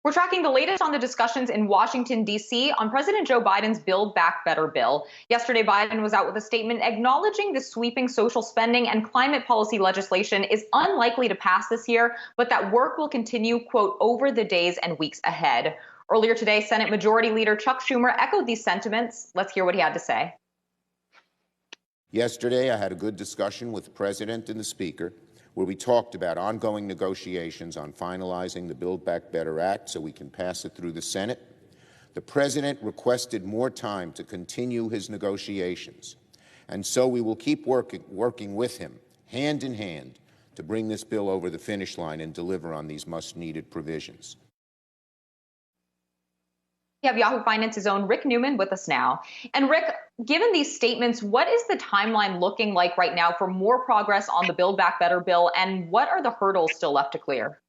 We're tracking the latest on the discussions in Washington, D.C. on President Joe Biden's Build Back Better bill. Yesterday, Biden was out with a statement acknowledging the sweeping social spending and climate policy legislation is unlikely to pass this year, but that work will continue, quote, over the days and weeks ahead. Earlier today, Senate Majority Leader Chuck Schumer echoed these sentiments. Let's hear what he had to say. Yesterday, I had a good discussion with the President and the Speaker, where we talked about ongoing negotiations on finalizing the Build Back Better Act so we can pass it through the Senate. The President requested more time to continue his negotiations, and so we will keep working with him, hand in hand, to bring this bill over the finish line and deliver on these much-needed provisions. We have Yahoo Finance's own Rick Newman with us now. And Rick, given these statements, what is the timeline looking like right now for more progress on the Build Back Better bill, and what are the hurdles still left to clear?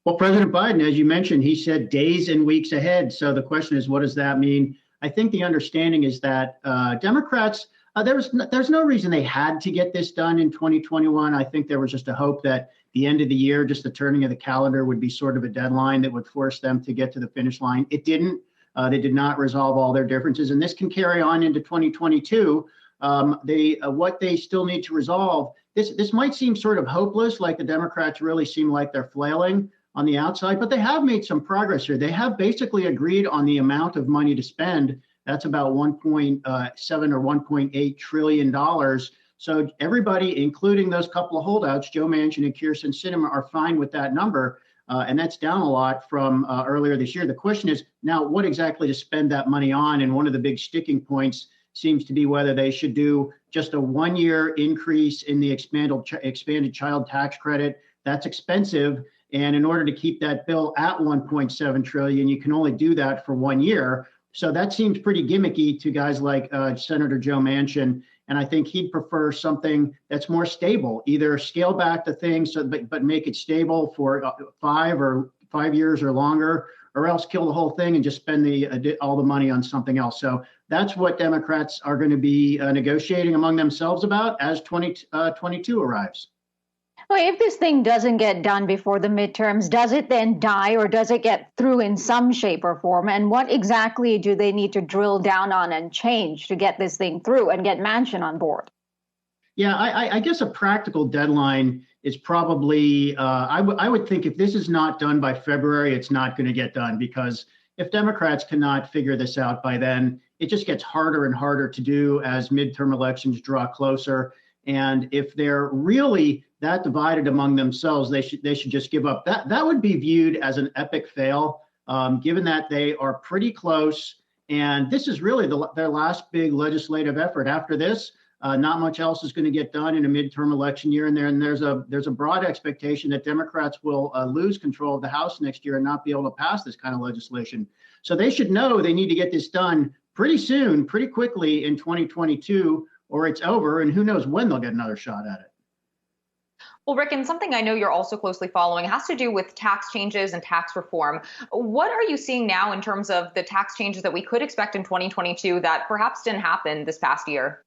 Well, President Biden, as you mentioned, he said days and weeks ahead. So the question is, what does that mean? I think the understanding is that Democrats, there's no reason they had to get this done in 2021. I think there was just a hope that the end of the year, just the turning of the calendar would be sort of a deadline that would force them to get to the finish line. It didn't. They did not resolve all their differences, and this can carry on into 2022. What they still need to resolve, this might seem sort of hopeless, like the Democrats really seem like they're flailing on the outside, but they have made some progress here. They have basically agreed on the amount of money to spend. That's about 1.7 or 1.8 trillion dollars. So everybody, including those couple of holdouts, Joe Manchin and Kyrsten Sinema, are fine with that number. And that's down a lot from earlier this year. The question is now what exactly to spend that money on. And one of the big sticking points seems to be whether they should do just a 1-year increase in the expanded child tax credit. That's expensive. And in order to keep that bill at 1.7 trillion, you can only do that for 1 year. So that seems pretty gimmicky to guys like Senator Joe Manchin. And I think he'd prefer something that's more stable, either scale back the thing, but make it stable for 5 years or longer, or else kill the whole thing and just spend all the money on something else. So that's what Democrats are going to be negotiating among themselves about as 2022 arrives. Well, if this thing doesn't get done before the midterms, does it then die, or does it get through in some shape or form? And what exactly do they need to drill down on and change to get this thing through and get Manchin on board? Yeah, I guess a practical deadline is probably, I would think if this is not done by February, it's not going to get done, because if Democrats cannot figure this out by then, it just gets harder and harder to do as midterm elections draw closer. And if they're really that divided among themselves, they should just give up. That would be viewed as an epic fail, given that they are pretty close. And this is really their last big legislative effort. After this, not much else is going to get done in a midterm election year. And there's a broad expectation that Democrats will lose control of the House next year and not be able to pass this kind of legislation. So they should know they need to get this done pretty soon, pretty quickly in 2022, or it's over. And who knows when they'll get another shot at it. Well, Rick, and something I know you're also closely following has to do with tax changes and tax reform. What are you seeing now in terms of the tax changes that we could expect in 2022 that perhaps didn't happen this past year?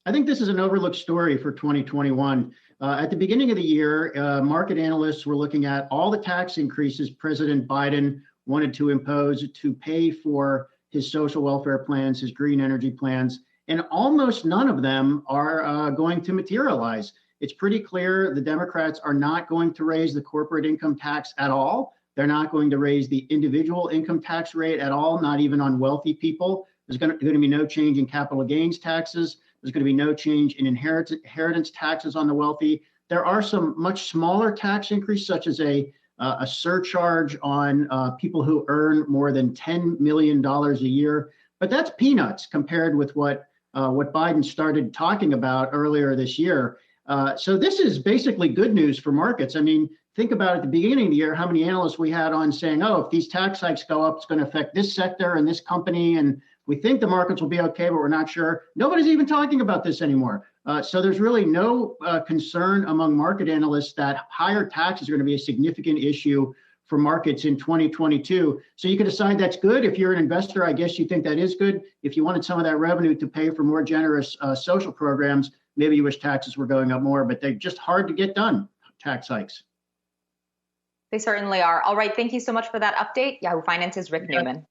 I think this is an overlooked story for 2021. At the beginning of the year, market analysts were looking at all the tax increases President Biden wanted to impose to pay for his social welfare plans, his green energy plans, and almost none of them are going to materialize. It's pretty clear the Democrats are not going to raise the corporate income tax at all. They're not going to raise the individual income tax rate at all, not even on wealthy people. There's going to be no change in capital gains taxes. There's going to be no change in inheritance taxes on the wealthy. There are some much smaller tax increases, such as a surcharge on people who earn more than $10 million a year. But that's peanuts compared with what Biden started talking about earlier this year. So this is basically good news for markets. I mean, think about at the beginning of the year, how many analysts we had on saying, oh, if these tax hikes go up, it's going to affect this sector and this company. And we think the markets will be okay, but we're not sure. Nobody's even talking about this anymore. So there's really no concern among market analysts that higher taxes are going to be a significant issue for markets in 2022. So you can decide that's good. If you're an investor, I guess you think that is good. If you wanted some of that revenue to pay for more generous social programs, maybe you wish taxes were going up more, but they're just hard to get done, tax hikes. They certainly are. All right. Thank you so much for that update. Yahoo Finance's Rick Newman.